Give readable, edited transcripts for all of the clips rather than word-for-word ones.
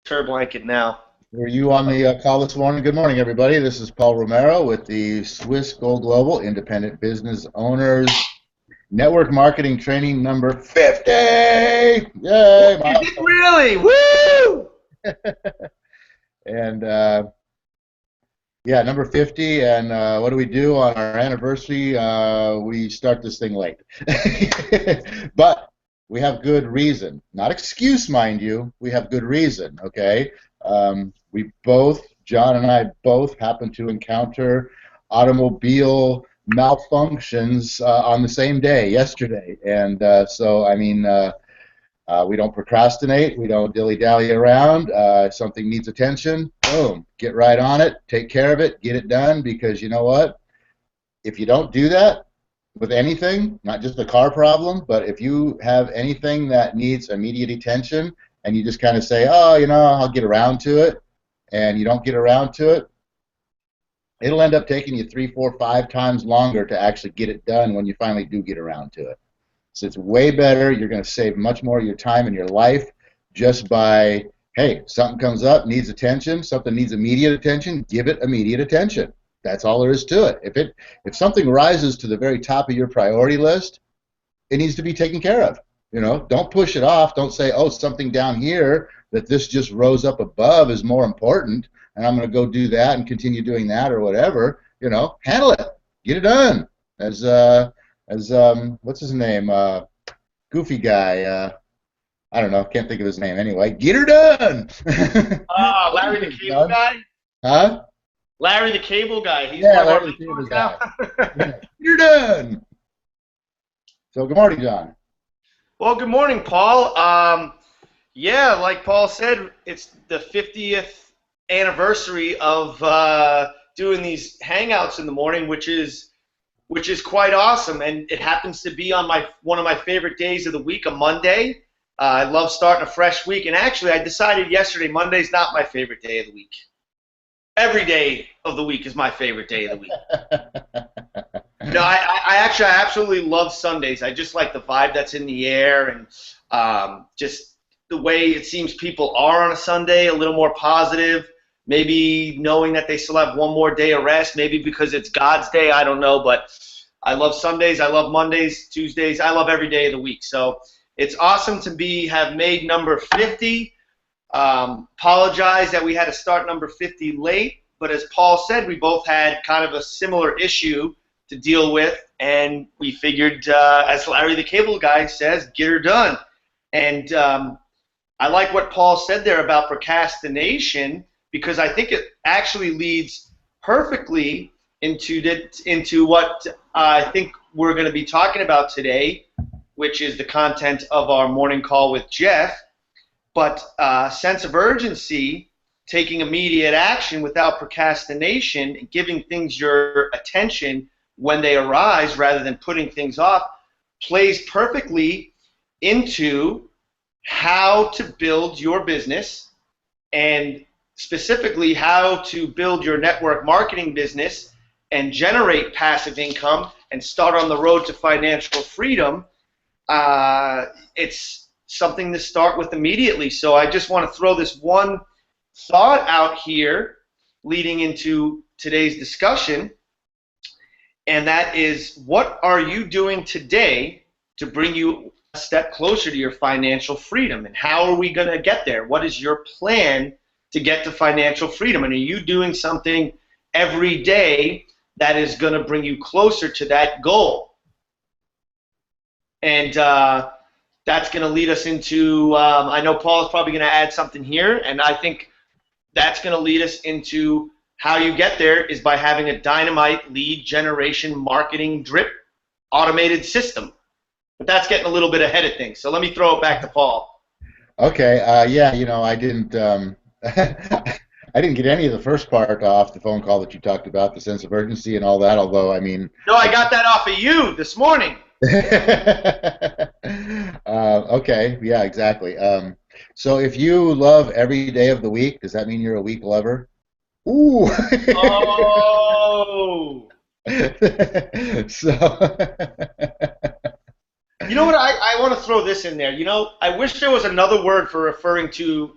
Sure blanket now. Were you on the call this morning? Good morning, everybody. This is Paul Romero with the Swiss Go Global Independent Business Owners Network Marketing Training number 50. Yay! Is it really? Woo! And yeah, number 50. And what do we do on our anniversary? We start this thing late. But we have good reason. Not excuse, mind you. We have good reason, okay? John and I both happen to encounter automobile malfunctions on the same day, yesterday. And we don't procrastinate. We don't dilly-dally around. If something needs attention, boom, get right on it, take care of it, get it done, because you know what? If you don't do that with anything, not just a car problem, but if you have anything that needs immediate attention and you just kind of say, oh, I'll get around to it, and you don't get around to it, it'll end up taking you 3, 4, 5 times longer to actually get it done when you finally do get around to it. So it's way better. You're going to save much more of your time and your life just by, hey, something comes up, needs attention, something needs immediate attention, give it immediate attention. That's all there is to it. If something rises to the very top of your priority list, it needs to be taken care of. Don't push it off. Don't say, oh, something down here that this just rose up above is more important, and I'm going to go do that and continue doing that or whatever. Handle it. Get it done. As what's his name? Goofy guy. I don't know. Can't think of his name anyway. Get her done. Larry the Cable Guy? Huh? Larry the Cable Guy. He's Larry the Cable Guy. Yeah. Get her done. So good morning, John. Well, good morning, Paul. Yeah, like Paul said, it's the 50th anniversary of doing these hangouts in the morning, which is quite awesome, and it happens to be on one of my favorite days of the week, a Monday. I love starting a fresh week, and actually, I decided yesterday Monday's not my favorite day of the week. Every day of the week is my favorite day of the week. No, I absolutely love Sundays. I just like the vibe that's in the air, and just the way it seems people are on a Sunday, a little more positive, maybe knowing that they still have one more day of rest, maybe because it's God's day, I don't know, but I love Sundays, I love Mondays, Tuesdays, I love every day of the week. So it's awesome to have made number 50. Apologize that we had to start number 50 late, but as Paul said, we both had kind of a similar issue to deal with, and we figured, as Larry the Cable Guy says, get her done. And I like what Paul said there about procrastination, because I think it actually leads perfectly into what I think we're going to be talking about today, which is the content of our morning call with Jeff. But sense of urgency, taking immediate action without procrastination, and giving things your attention when they arise rather than putting things off, plays perfectly into how to build your business, and specifically how to build your network marketing business and generate passive income and start on the road to financial freedom. It's something to start with immediately. So I just want to throw this one thought out here leading into today's discussion, and that is, what are you doing today to bring you a step closer to your financial freedom, and how are we going to get there? What is your plan to get to financial freedom, and are you doing something every day that is going to bring you closer to that goal? And that's going to lead us into, I know Paul is probably going to add something here, and I think that's going to lead us into how you get there is by having a dynamite lead generation marketing drip automated system. But that's getting a little bit ahead of things. So let me throw it back to Paul. Okay. Yeah. I didn't. I didn't get any of the first part off the phone call that you talked about, the sense of urgency and all that. Although, I mean. No, I got that off of you this morning. Okay. Yeah. Exactly. So if you love every day of the week, does that mean you're a week lover? Ooh. Oh. So. You know what? I want to throw this in there. I wish there was another word for referring to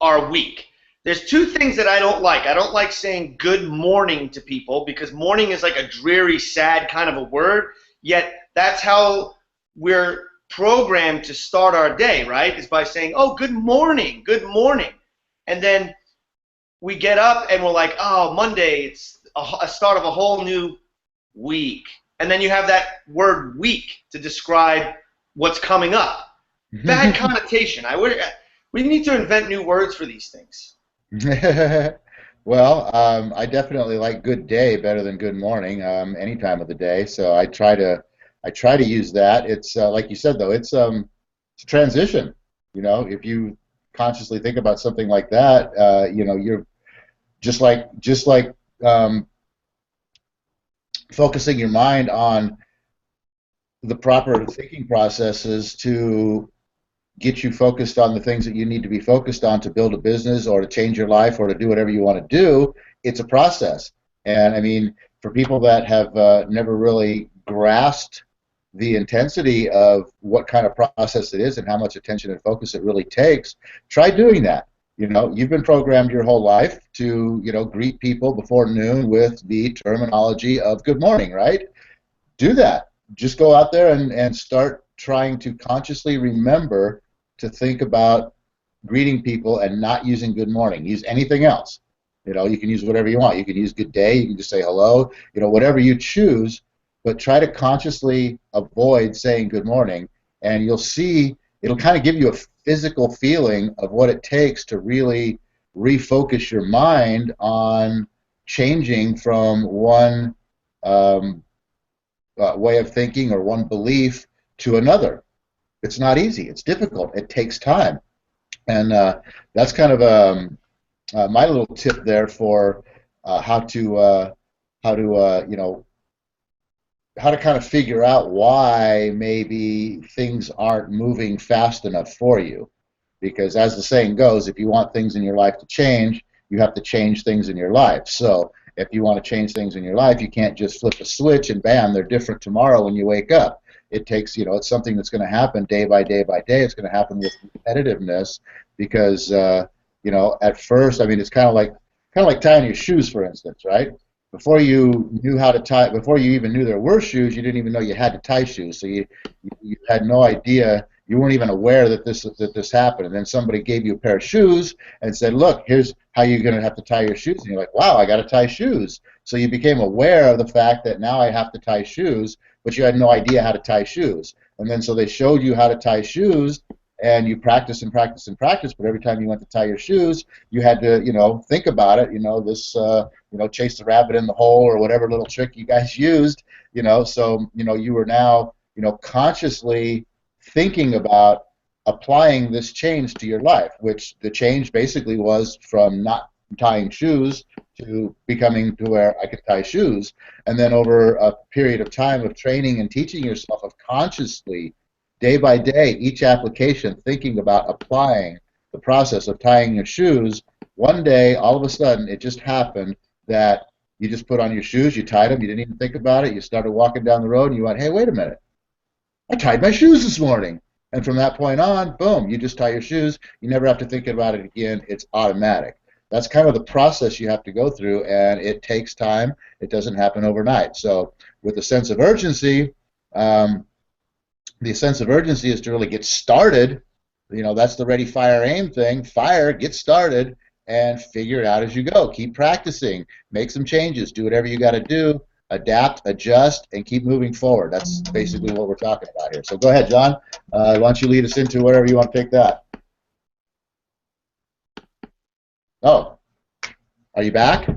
our week. There's two things that I don't like. I don't like saying good morning to people because morning is like a dreary, sad kind of a word, yet that's how we're programmed to start our day, right? Is by saying, oh, good morning, good morning. And then we get up and we're like, oh, Monday, it's a start of a whole new week. And then you have that word week to describe what's coming up. Bad connotation. We need to invent new words for these things. Well, I definitely like good day better than good morning, any time of the day. So I try to use that. It's like you said though, it's a transition. If you consciously think about something like that, you're just like focusing your mind on the proper thinking processes to get you focused on the things that you need to be focused on to build a business or to change your life or to do whatever you want to do. It's a process. And I mean, for people that have never really grasped the intensity of what kind of process it is and how much attention and focus it really takes, try doing that. You've been programmed your whole life to, greet people before noon with the terminology of good morning, right? Do that. Just go out there and start trying to consciously remember to think about greeting people and not using good morning. Use anything else. You can use whatever you want. You can use good day. You can just say hello. Whatever you choose, but try to consciously avoid saying good morning, and you'll see it'll kind of give you a physical feeling of what it takes to really refocus your mind on changing from one way of thinking or one belief to another. It's not easy. It's difficult. It takes time, and that's kind of my little tip there for how to how to kind of figure out why maybe things aren't moving fast enough for you. Because as the saying goes, if you want things in your life to change, you have to change things in your life. So if you want to change things in your life, you can't just flip a switch and bam, they're different tomorrow when you wake up. It takes, it's something that's going to happen day by day by day. It's going to happen with repetitiveness because, at first, I mean, it's kind of like tying your shoes, for instance, right? Before you knew how to tie, before you even knew there were shoes, you didn't even know you had to tie shoes. So you had no idea. You weren't even aware that this happened. And then somebody gave you a pair of shoes and said, "Look, here's how you're going to have to tie your shoes." And you're like, "Wow, I got to tie shoes." So you became aware of the fact that now I have to tie shoes, but you had no idea how to tie shoes. And then so they showed you how to tie shoes, and you practice and practice and practice. But every time you went to tie your shoes, you had to, think about it. This, chase the rabbit in the hole or whatever little trick you guys used. So you were now, consciously thinking about applying this change to your life, which the change basically was from not tying shoes to becoming to where I could tie shoes. And then over a period of time of training and teaching yourself of consciously, day by day, each application, thinking about applying the process of tying your shoes, one day, all of a sudden, it just happened that you just put on your shoes, you tied them, you didn't even think about it, you started walking down the road, and you went, "Hey, wait a minute. I tied my shoes this morning." And from that point on, boom, you just tie your shoes. You never have to think about it again. It's automatic. That's kind of the process you have to go through, and it takes time. It doesn't happen overnight. So with a sense of urgency, the sense of urgency is to really get started. That's the ready, fire, aim thing. Fire, get started, and figure it out as you go. Keep practicing. Make some changes. Do whatever you got to do. Adapt, adjust, and keep moving forward. That's basically what we're talking about here. So go ahead, John. Why don't you lead us into whatever you want to pick that? Oh, are you back?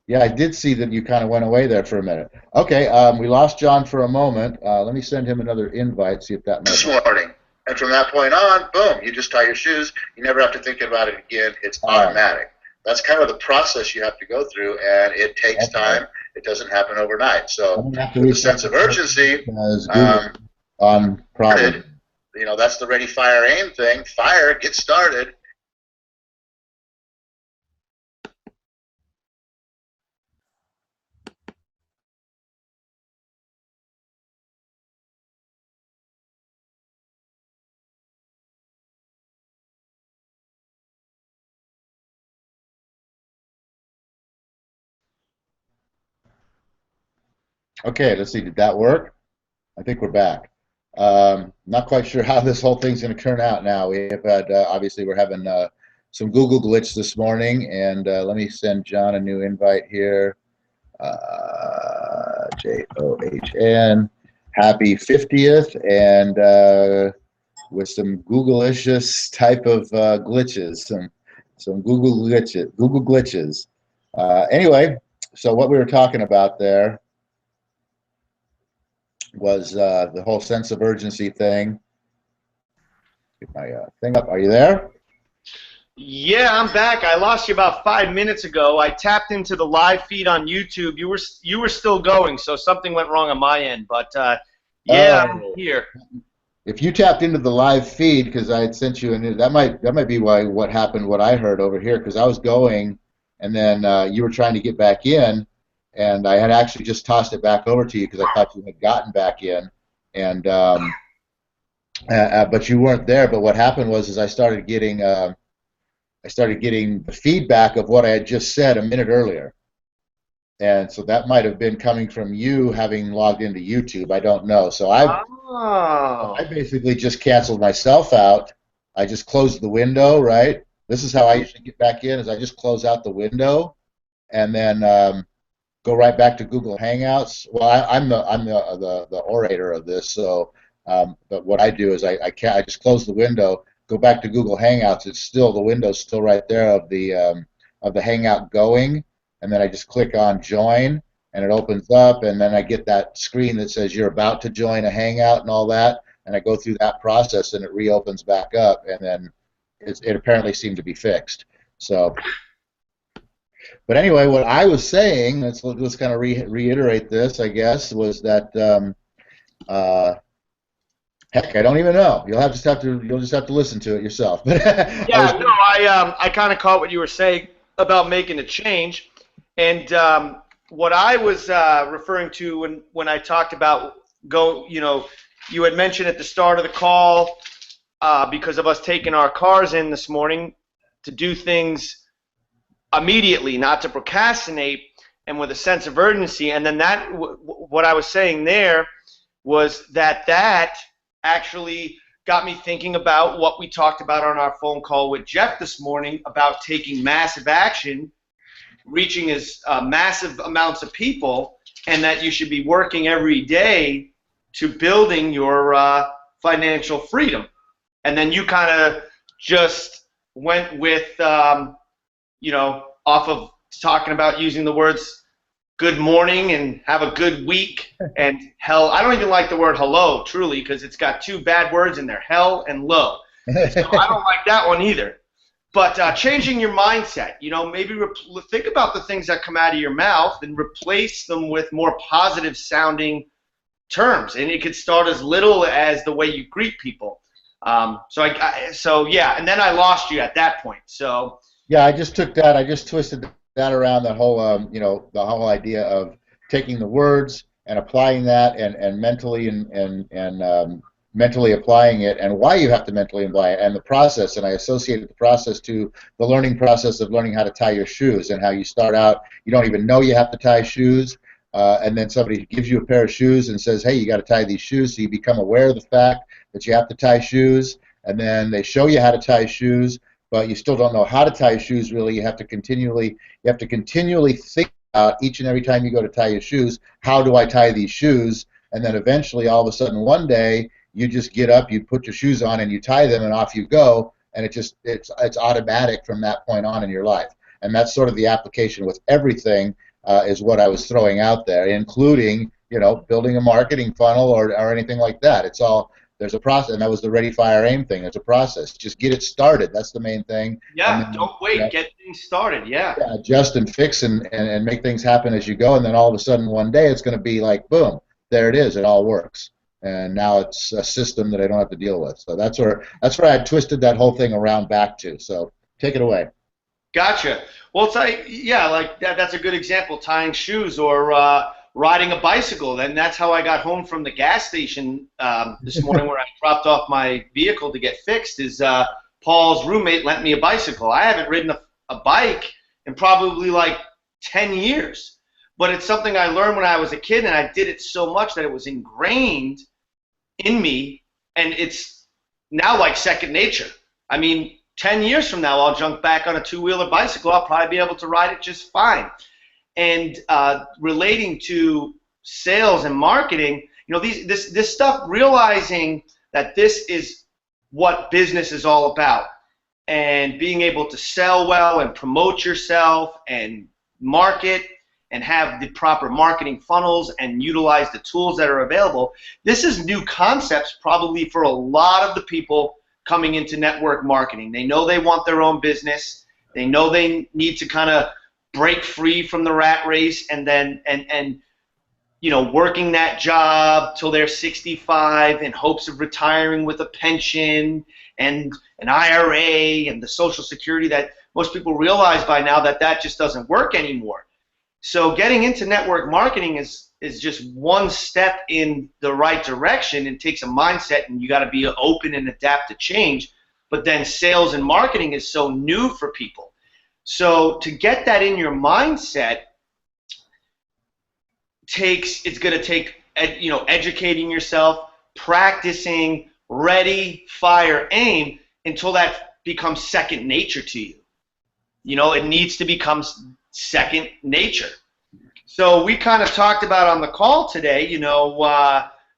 Yeah, I did see that you kind of went away there for a minute. Okay, we lost John for a moment. Let me send him another invite, see if that might. This morning. And from that point on, boom, you just tie your shoes. You never have to think about it again. It's automatic. That's kind of the process you have to go through, and it takes time. It doesn't happen overnight. So with a sense of urgency, on problem. That's the ready, fire, aim thing. Fire, get started. Okay, let's see. Did that work? I think we're back. Not quite sure how this whole thing's going to turn out now. We have had, obviously, we're having some Google glitch this morning, and let me send John a new invite here. John. Happy 50th, and with some Google-icious type of glitches, some Google glitches. Anyway, so what we were talking about there was the whole sense of urgency thing. Get my thing up. Are you there? Yeah, I'm back. I lost you about 5 minutes ago. I tapped into the live feed on YouTube. You were still going, so something went wrong on my end. But yeah, I'm Oh, here. if you tapped into the live feed because I had sent you, and that might be why what happened, what I heard over here, because I was going, and then you were trying to get back in, and I had actually just tossed it back over to you because I thought you had gotten back in, and but you weren't there. But what happened was, is I started getting the feedback of what I had just said a minute earlier. And so that might have been coming from you having logged into YouTube. I don't know. So I Oh. basically just canceled myself out. I just closed the window, right? This is how I usually get back in, is I just close out the window and then go right back to Google Hangouts. Well, I'm the orator of this, so but what I do is I just close the window, go back to Google Hangouts. It's still, the window's still right there of the Hangout going, and then I just click on join, and it opens up, and then I get that screen that says you're about to join a Hangout and all that, and I go through that process, and it reopens back up, and then it apparently seemed to be fixed. So. But anyway, what I was saying, let's kind of reiterate this, I guess, was that uh, heck, I don't even know. You'll just have to listen to it yourself. But I was Yeah, no, I kind of caught what you were saying about making a change, and what I was referring to when I talked about you had mentioned at the start of the call because of us taking our cars in this morning to do things immediately, not to procrastinate, and with a sense of urgency. And then what I was saying there was that actually got me thinking about what we talked about on our phone call with Jeff this morning about taking massive action, reaching as massive amounts of people, and that you should be working every day to building your financial freedom. And then you kind of just went with off of talking about using the words good morning and have a good week and hell. I don't even like the word hello, truly, because it's got two bad words in there, hell and low. So I don't like that one either. But changing your mindset, maybe think about the things that come out of your mouth and replace them with more positive sounding terms. And it could start as little as the way you greet people. So yeah, and then I lost you at that point. So yeah, I just took that. I just twisted that around, the whole, the whole idea of taking the words and applying that, and mentally and mentally applying it, and why you have to mentally apply it, and the process. And I associated the process to the learning process of learning how to tie your shoes, and how you start out, you don't even know you have to tie shoes, and then somebody gives you a pair of shoes and says, hey, you got to tie these shoes, so you become aware of the fact that you have to tie shoes, and then they show you how to tie shoes, but you still don't know how to tie shoes really. You have to continually think about each and every time you go to tie your shoes, how do I tie these shoes? And then eventually, all of a sudden, one day, you just get up, you put your shoes on, and you tie them, and off you go, and it's automatic from that point on in your life. And that's sort of the application with everything, is what I was throwing out there, including building a marketing funnel or anything like that. It's all, there's a process, and that was the ready, fire, aim thing. There's a process. Just get it started. That's the main thing. And yeah, then, don't wait. Get things started. Yeah. adjust and fix and make things happen as you go. And then all of a sudden, one day, it's going to be like, boom, there it is. It all works. And now it's a system that I don't have to deal with. So that's where I twisted that whole thing around back to. So take it away. Gotcha. Well, it's like, yeah, like that's a good example, tying shoes or riding a bicycle. And that's how I got home from the gas station this morning where I dropped off my vehicle to get fixed is Paul's roommate lent me a bicycle. I haven't ridden a bike in probably like 10 years. but it's something I learned when I was a kid, and I did it so much that it was ingrained in me, and it's now like second nature. I mean, 10 years from now, I'll jump back on a two-wheeler bicycle. I'll probably be able to ride it just fine. And relating to sales and marketing, this stuff, realizing that this is what business is all about, and being able to sell well and promote yourself and market and have the proper marketing funnels and utilize the tools that are available. This is new concepts probably for a lot of the people coming into network marketing. They know they want their own business. They know they need to kind of break free from the rat race, and then working that job till they're 65 in hopes of retiring with a pension and an IRA and the Social Security, that most people realize by now that just doesn't work anymore. So getting into network marketing is just one step in the right direction. It takes a mindset, and you got to be open and adapt to change. But then sales and marketing is so new for people. So to get that in your mindset, it's going to take educating yourself, practicing, ready, fire, aim, until that becomes second nature to you. It needs to become second nature. So we kind of talked about on the call today,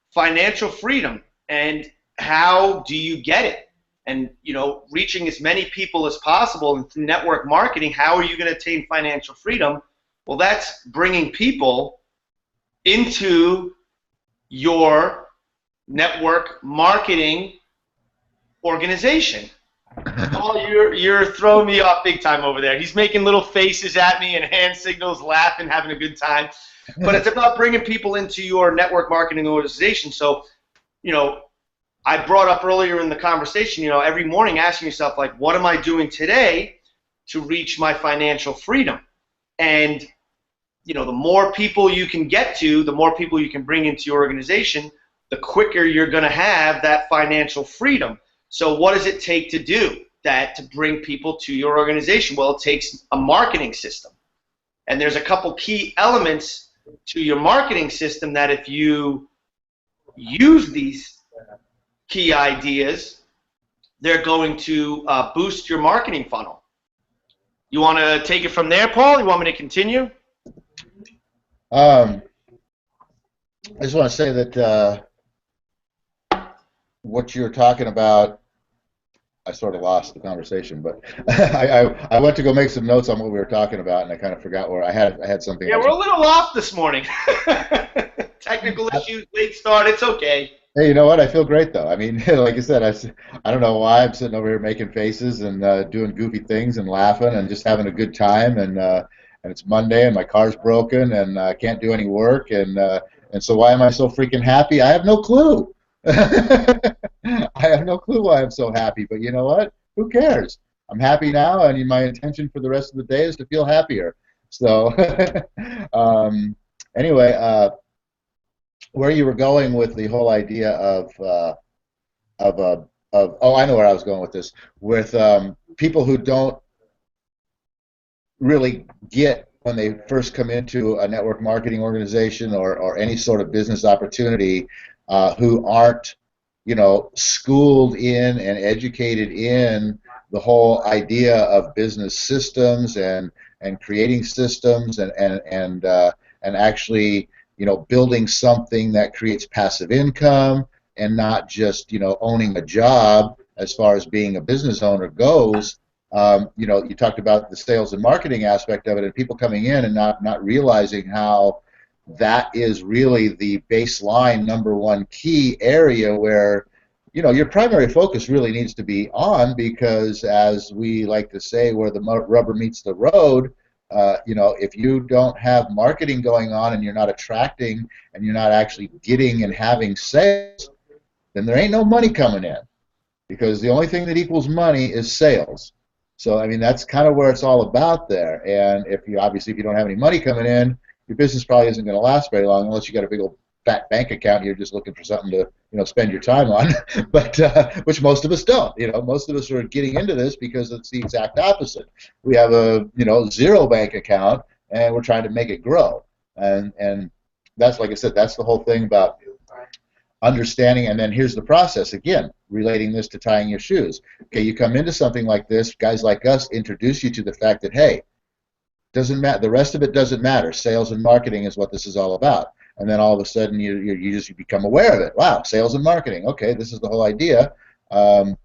financial freedom and how do you get it? And, reaching as many people as possible, and through network marketing, how are you going to attain financial freedom? Well, that's bringing people into your network marketing organization. Oh, you're throwing me off big time over there. He's making little faces at me and hand signals, laughing, having a good time. But it's about bringing people into your network marketing organization. So, I brought up earlier in the conversation, every morning asking yourself, like, what am I doing today to reach my financial freedom? And, the more people you can get to, the more people you can bring into your organization, the quicker you're going to have that financial freedom. So what does it take to do that, to bring people to your organization? Well, it takes a marketing system. And there's a couple key elements to your marketing system that if you use these key ideas, they're going to boost your marketing funnel. You want to take it from there, Paul? You want me to continue? I just want to say that what you're talking about, I sort of lost the conversation, but I went to go make some notes on what we were talking about, and I kind of forgot where I had something. Yeah, we're a little off this morning. Technical issues, late start. It's okay. Hey, you know what? I feel great though. I mean, like I said, I don't know why I'm sitting over here making faces and doing goofy things and laughing and just having a good time. And it's Monday and my car's broken and I can't do any work. And so why am I so freaking happy? I have no clue. I have no clue why I'm so happy. But you know what? Who cares? I'm happy now, and my intention for the rest of the day is to feel happier. So anyway. Where you were going with the whole idea of oh, I know where I was going with this, with people who don't really get when they first come into a network marketing organization or any sort of business opportunity, who aren't, schooled in and educated in the whole idea of business systems and creating systems and actually, building something that creates passive income and not just, owning a job as far as being a business owner goes. You talked about the sales and marketing aspect of it and people coming in and not realizing how that is really the baseline number one key area where, your primary focus really needs to be on, because as we like to say, where the rubber meets the road, if you don't have marketing going on and you're not attracting and you're not actually getting and having sales, then there ain't no money coming in, because the only thing that equals money is sales. So, I mean, that's kind of where it's all about there. And if you don't have any money coming in, your business probably isn't going to last very long unless you got a big old fat bank account and you're just looking for something to, spend your time on, but which most of us don't. Most of us are getting into this because it's the exact opposite. We have a, zero bank account and we're trying to make it grow. And that's, like I said, that's the whole thing about understanding. And then here's the process again, relating this to tying your shoes. Okay, you come into something like this, guys like us introduce you to the fact that, hey, doesn't matter, the rest of it doesn't matter. Sales and marketing is what this is all about. And then all of a sudden you just become aware of it. Wow, sales and marketing. Okay, this is the whole idea. And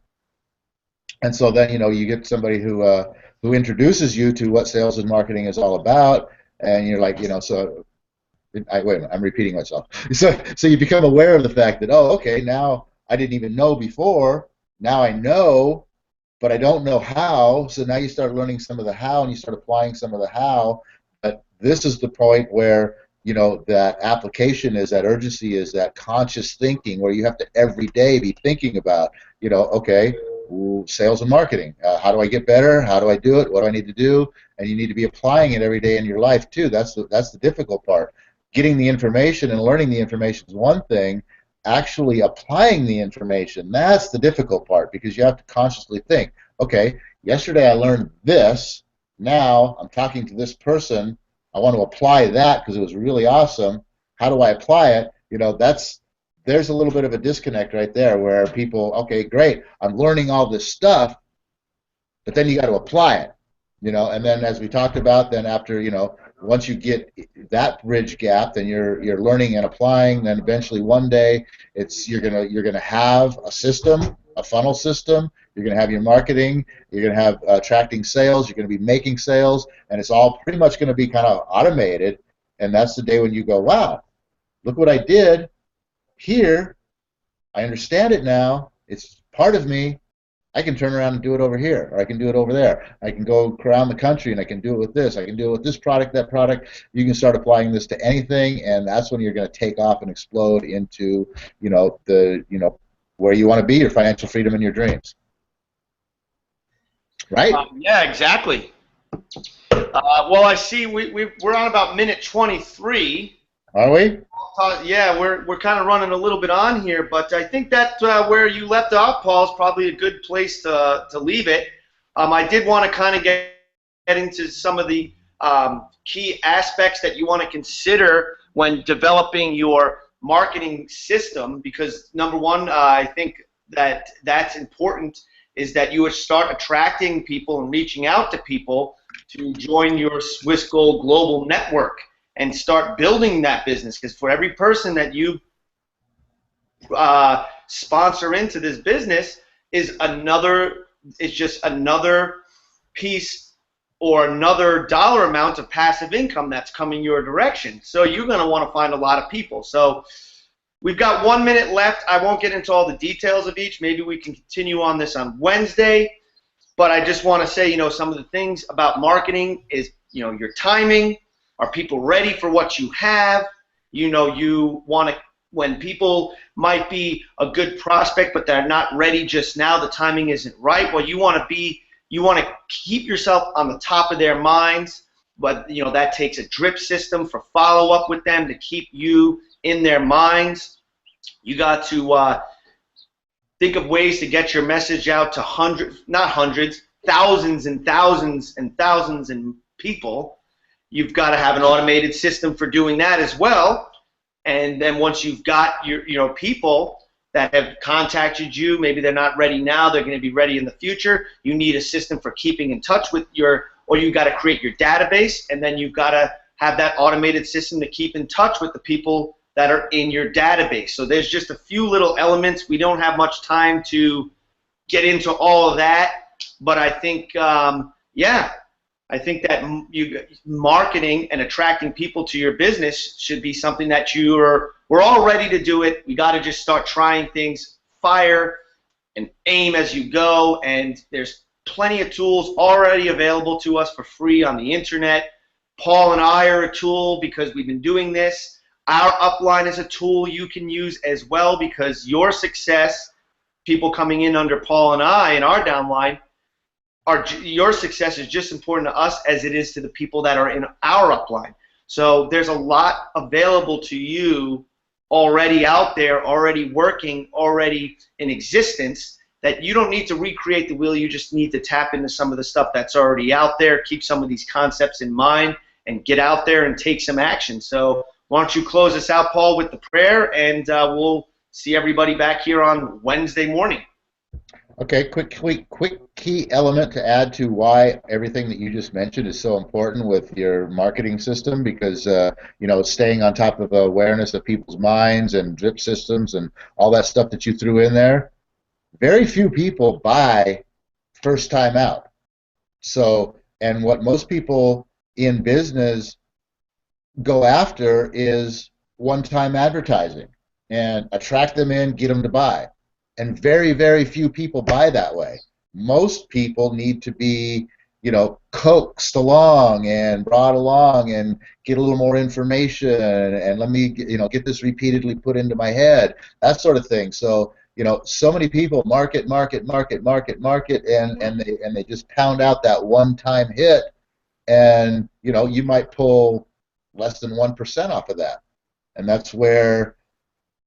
so then, you get somebody who introduces you to what sales and marketing is all about, and you're like, so wait a minute, I'm repeating myself. So you become aware of the fact that, oh, okay, now I didn't even know before. Now I know, but I don't know how. So now you start learning some of the how, and you start applying some of the how. But this is the point where, that application is, that urgency is, that conscious thinking where you have to every day be thinking about, okay, sales and marketing. How do I get better? How do I do it? What do I need to do? And you need to be applying it every day in your life too. That's the difficult part. Getting the information and learning the information is one thing. Actually applying the information, that's the difficult part, because you have to consciously think, okay, yesterday I learned this. Now I'm talking to this person. I want to apply that because it was really awesome. How do I apply it? There's a little bit of a disconnect right there where people, okay, great, I'm learning all this stuff, but then you got to apply it, and then as we talked about, then after, once you get that bridge gap, then you're learning and applying, then eventually one day you're gonna have a system, a funnel system, you're gonna have your marketing, you're gonna have attracting sales, you're gonna be making sales, and it's all pretty much gonna be kind of automated, and that's the day when you go, wow, look what I did here, I understand it now, it's part of me, I can turn around and do it over here, or I can do it over there. I can go around the country and I can do it with this. I can do it with this product, that product. You can start applying this to anything, and that's when you're going to take off and explode into, where you want to be, your financial freedom and your dreams. Right? Yeah, exactly. Well, I see we're on about minute 23. Are we? Yeah, we're kind of running a little bit on here, but I think that where you left off, Paul, is probably a good place to leave it. I did want to kind of get into some of the key aspects that you want to consider when developing your marketing system, because number one, I think that's important, is that you would start attracting people and reaching out to people to join your Swiss Gold Global Network and start building that business, because for every person that you sponsor into this business is just another piece or another dollar amount of passive income that's coming your direction. So you're going to want to find a lot of people. So we've got 1 minute left. I won't get into all the details of each. Maybe we can continue on this on Wednesday. But I just want to say, some of the things about marketing is, your timing. Are people ready for what you have? You want to, when people might be a good prospect, but they're not ready just now, the timing isn't right. Well, you want to keep yourself on the top of their minds, but that takes a drip system for follow-up with them to keep you in their minds. You got to think of ways to get your message out to thousands and thousands and thousands of people. You've got to have an automated system for doing that as well. And then once you've got your people that have contacted you, maybe they're not ready now, they're going to be ready in the future. You need a system for keeping in touch with or you got to create your database, and then you've got to have that automated system to keep in touch with the people that are in your database. So there's just a few little elements. We don't have much time to get into all of that, but I think, I think that marketing and attracting people to your business should be something that we're all ready to do it. We got to just start trying things, fire and aim as you go, and there's plenty of tools already available to us for free on the internet. Paul and I are a tool because we've been doing this. Our upline is a tool you can use as well, because your success, people coming in under Paul and I in our downline, your success is just important to us as it is to the people that are in our upline. So there's a lot available to you already out there, already working, already in existence, that you don't need to recreate the wheel. You just need to tap into some of the stuff that's already out there, keep some of these concepts in mind, and get out there and take some action. So why don't you close us out, Paul, with the prayer, and we'll see everybody back here on Wednesday morning. Okay, quick key element to add to why everything that you just mentioned is so important with your marketing system, because staying on top of awareness of people's minds and drip systems and all that stuff that you threw in there. Very few people buy first time out. So, and what most people in business go after is one-time advertising and attract them in, get them to buy. And very, very few people buy that way. Most people need to be, coaxed along and brought along and get a little more information and let me, get this repeatedly put into my head, that sort of thing. So, so many people market, and they just pound out that one-time hit, and you might pull less than 1% off of that, and that's where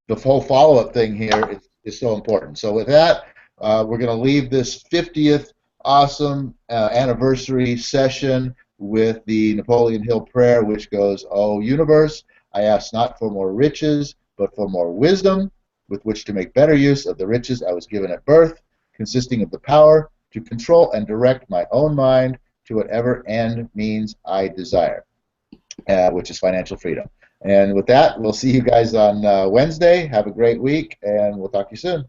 the whole follow-up thing here is so important. So with that, we're going to leave this 50th awesome anniversary session with the Napoleon Hill prayer, which goes, "Oh universe, I ask not for more riches, but for more wisdom, with which to make better use of the riches I was given at birth, consisting of the power to control and direct my own mind to whatever end means I desire," which is financial freedom. And with that, we'll see you guys on Wednesday. Have a great week, and we'll talk to you soon.